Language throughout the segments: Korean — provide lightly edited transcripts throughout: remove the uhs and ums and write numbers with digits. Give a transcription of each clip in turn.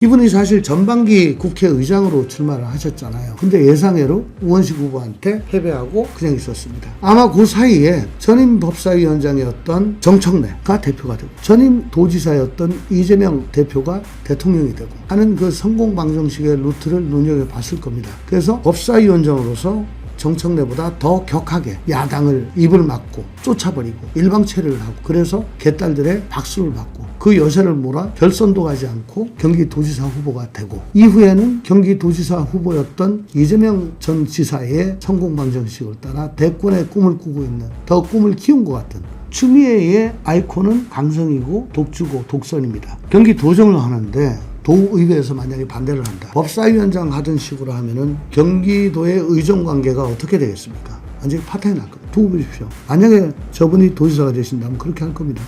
이분이 사실 전반기 국회의장으로 출마를 하셨잖아요. 근데 예상외로 우원식 후보한테 패배하고 그냥 있었습니다. 아마 그 사이에 전임 법사위원장이었던 정청래가 대표가 되고 전임 도지사였던 이재명 대표가 대통령이 되고 하는 그 성공 방정식의 루트를 눈여겨봤을 겁니다. 그래서 법사위원장으로서 정청래보다 더 격하게 야당을 입을 막고 쫓아버리고 일방체류를 하고 그래서 개딸들의 박수를 받고 그 여세를 몰아 결선도 가지 않고 경기도지사 후보가 되고 이후에는 경기도지사 후보였던 이재명 전 지사의 성공 방정식을 따라 대권의 꿈을 꾸고 있는 더 꿈을 키운 것 같은 추미애의 아이콘은 강성이고 독주고 독선입니다. 경기도정을 하는데 도의회에서 만약에 반대를 한다. 법사위원장 하던 식으로 하면은 경기도의 의정관계가 어떻게 되겠습니까? 완전히 파탄이 날 겁니다. 두고 보십시오. 만약에 저분이 도지사가 되신다면 그렇게 할 겁니다.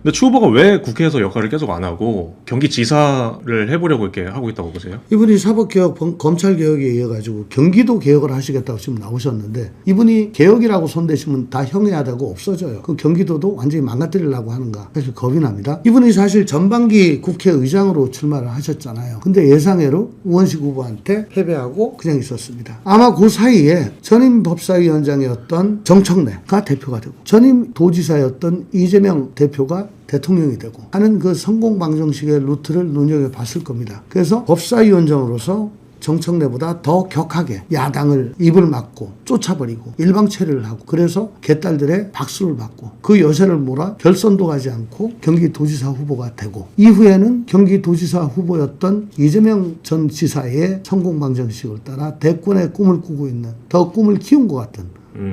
근데 추 후보가 왜 국회에서 역할을 계속 안 하고 경기지사를 해보려고 이렇게 하고 있다고 보세요? 이분이 사법개혁, 검찰개혁에 이어가지고 경기도 개혁을 하시겠다고 지금 나오셨는데 이분이 개혁이라고 손대시면 다 형해하다고 없어져요. 그 경기도도 완전히 망가뜨리려고 하는가 사실 겁이 납니다. 이분이 사실 전반기 국회의장으로 출마를 하셨잖아요. 근데 예상외로 우원식 후보한테 패배하고 그냥 있었습니다. 아마 그 사이에 전임 법사위원장이었던 정청래가 대표가 되고 전임 도지사였던 이재명 대표가 대통령이 되고 하는 그 성공 방정식의 루트를 눈여겨봤을 겁니다. 그래서 법사위원장으로서 정청래보다 더 격하게 야당을 입을 막고 쫓아버리고 일방체류를 하고 그래서 개딸들의 박수를 받고 그 여세를 몰아 결선도 가지 않고 경기도지사 후보가 되고 이후에는 경기도지사 후보였던 이재명 전 지사의 성공 방정식을 따라 대권의 꿈을 꾸고 있는 더 꿈을 키운 것 같은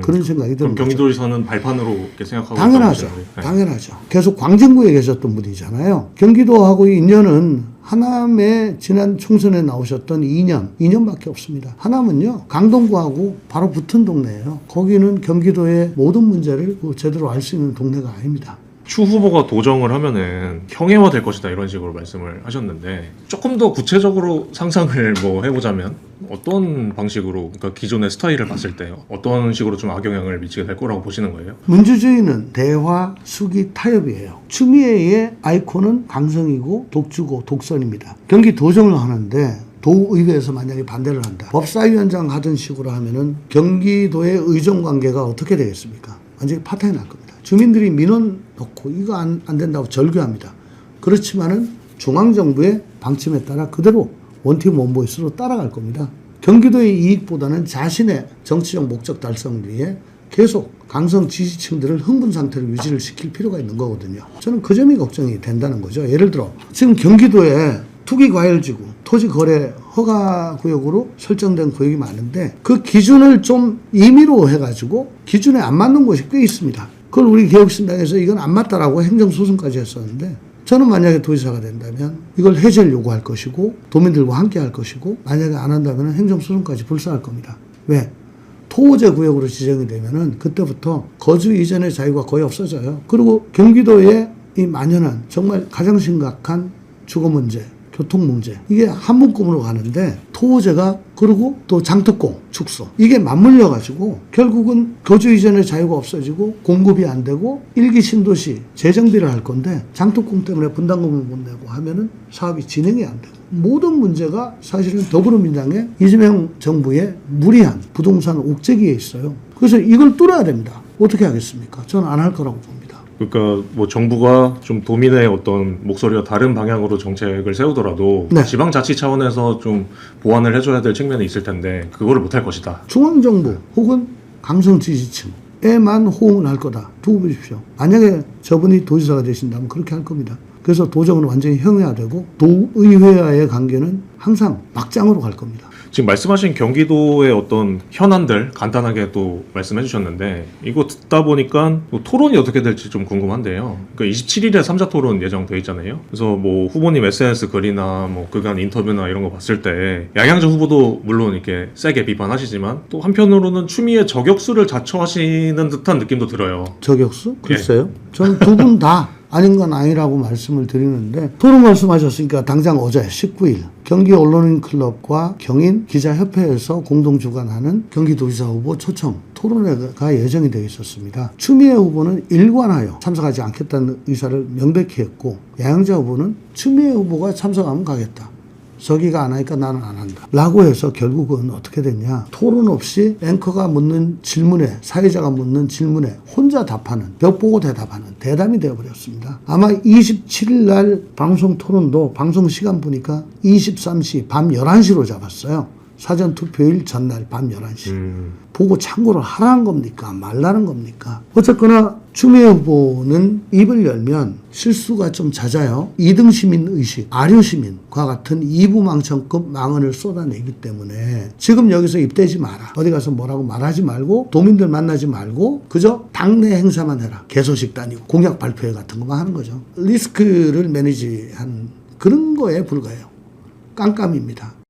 그런 생각이 듭니다. 경기도지사는 발판으로 이렇게 생각하고 당연하죠. 네. 당연하죠. 계속 광진구에 계셨던 분이잖아요. 경기도하고의 인연은 하남의 지난 총선에 나오셨던 2년밖에 없습니다. 하남은요 강동구하고 바로 붙은 동네예요. 거기는 경기도의 모든 문제를 제대로 알 수 있는 동네가 아닙니다. 추 후보가 도정을 하면은 형해화 될 것이다 이런 식으로 말씀을 하셨는데 조금 더 구체적으로 상상을 해보자면 어떤 방식으로 그러니까 기존의 스타일을 봤을 때 어떤 식으로 좀 악영향을 미치게 될 거라고 보시는 거예요? 민주주의는 대화, 수기, 타협이에요. 추미애의 아이콘은 강성이고 독주고 독선입니다. 경기도정을 하는데 도의회에서 만약에 반대를 한다. 법사위원장 하던 식으로 하면은 경기도의 의정관계가 어떻게 되겠습니까? 완전히 파탄이 날 겁니다. 주민들이 민원 넣고 이거 안 된다고 절규합니다. 그렇지만은 중앙정부의 방침에 따라 그대로 원팀 원보이스로 따라갈 겁니다. 경기도의 이익보다는 자신의 정치적 목적 달성을 위해 계속 강성 지지층들을 흥분 상태로 유지를 시킬 필요가 있는 거거든요. 저는 그 점이 걱정이 된다는 거죠. 예를 들어 지금 경기도에 투기과열지구, 토지거래 허가구역으로 설정된 구역이 많은데 그 기준을 좀 임의로 해가지고 기준에 안 맞는 곳이 꽤 있습니다. 그걸 우리 개혁신당에서 이건 안 맞다라고 행정소송까지 했었는데 저는 만약에 도지사가 된다면 이걸 해제를 요구할 것이고 도민들과 함께 할 것이고 만약에 안 한다면 행정소송까지 불사할 겁니다. 왜? 토호제 구역으로 지정이 되면은 그때부터 거주 이전의 자유가 거의 없어져요. 그리고 경기도에 이 만연한 정말 가장 심각한 주거 문제, 교통 문제 이게 한 묶음으로 가는데 토호제가 그리고 또 장특공, 축소 이게 맞물려 가지고 결국은 거주 이전의 자유가 없어지고 공급이 안 되고 일기 신도시 재정비를 할 건데 장특공 때문에 분담금을 못 내고 하면은 사업이 진행이 안 되고 모든 문제가 사실은 더불어민주당의 이재명 정부의 무리한 부동산 옥죄기에 있어요. 그래서 이걸 뚫어야 됩니다. 어떻게 하겠습니까? 저는 안 할 거라고 봅니다. 그러니까 정부가 좀 도민의 어떤 목소리와 다른 방향으로 정책을 세우더라도 네. 지방자치 차원에서 좀 보완을 해줘야 될 측면이 있을 텐데 그거를 못할 것이다. 중앙정부 혹은 강성 지지층에만 호응을 할 거다. 두고 보십시오. 만약에 저분이 도지사가 되신다면 그렇게 할 겁니다. 그래서 도정은 완전히 형해화되고 도의회와의 관계는 항상 막장으로 갈 겁니다. 지금 말씀하신 경기도의 어떤 현안들 간단하게 또 말씀해 주셨는데 이거 듣다 보니까 토론이 어떻게 될지 좀 궁금한데요. 그러니까 27일에 3자 토론 예정돼 있잖아요. 그래서 후보님 SNS 글이나 그간 인터뷰나 이런 거 봤을 때 양양자 후보도 물론 이렇게 세게 비판하시지만 또 한편으로는 추미애 저격수를 자처하시는 듯한 느낌도 들어요. 저격수? 글쎄요. 저는 두 분 다 아닌 건 아니라고 말씀을 드리는데 토론 말씀하셨으니까 당장 어제 19일 경기 언론인 클럽과 경인 기자협회에서 공동 주관하는 경기도지사 후보 초청 토론회가 예정이 되어 있었습니다. 추미애 후보는 일관하여 참석하지 않겠다는 의사를 명백히 했고 양영자 후보는 추미애 후보가 참석하면 가겠다. 저기가 안 하니까 나는 안 한다. 라고 해서 결국은 어떻게 됐냐. 토론 없이 앵커가 묻는 질문에, 사회자가 묻는 질문에 혼자 답하는, 벽 보고 대답하는 대담이 되어버렸습니다. 아마 27일 날 방송 토론도 방송 시간 보니까 23시, 밤 11시로 잡았어요. 사전투표일 전날 밤 11시. 보고 참고를 하라는 겁니까? 말라는 겁니까? 어쨌거나 추미애 후보는 입을 열면 실수가 좀 잦아요. 2등 시민 의식, 아류 시민과 같은 이부망천급 망언을 쏟아내기 때문에 지금 여기서 입대지 마라. 어디 가서 뭐라고 말하지 말고 도민들 만나지 말고 그저 당내 행사만 해라. 개소식 다니고 공약 발표회 같은 것만 하는 거죠. 리스크를 매니지한 그런 거에 불과해요. 깜깜입니다.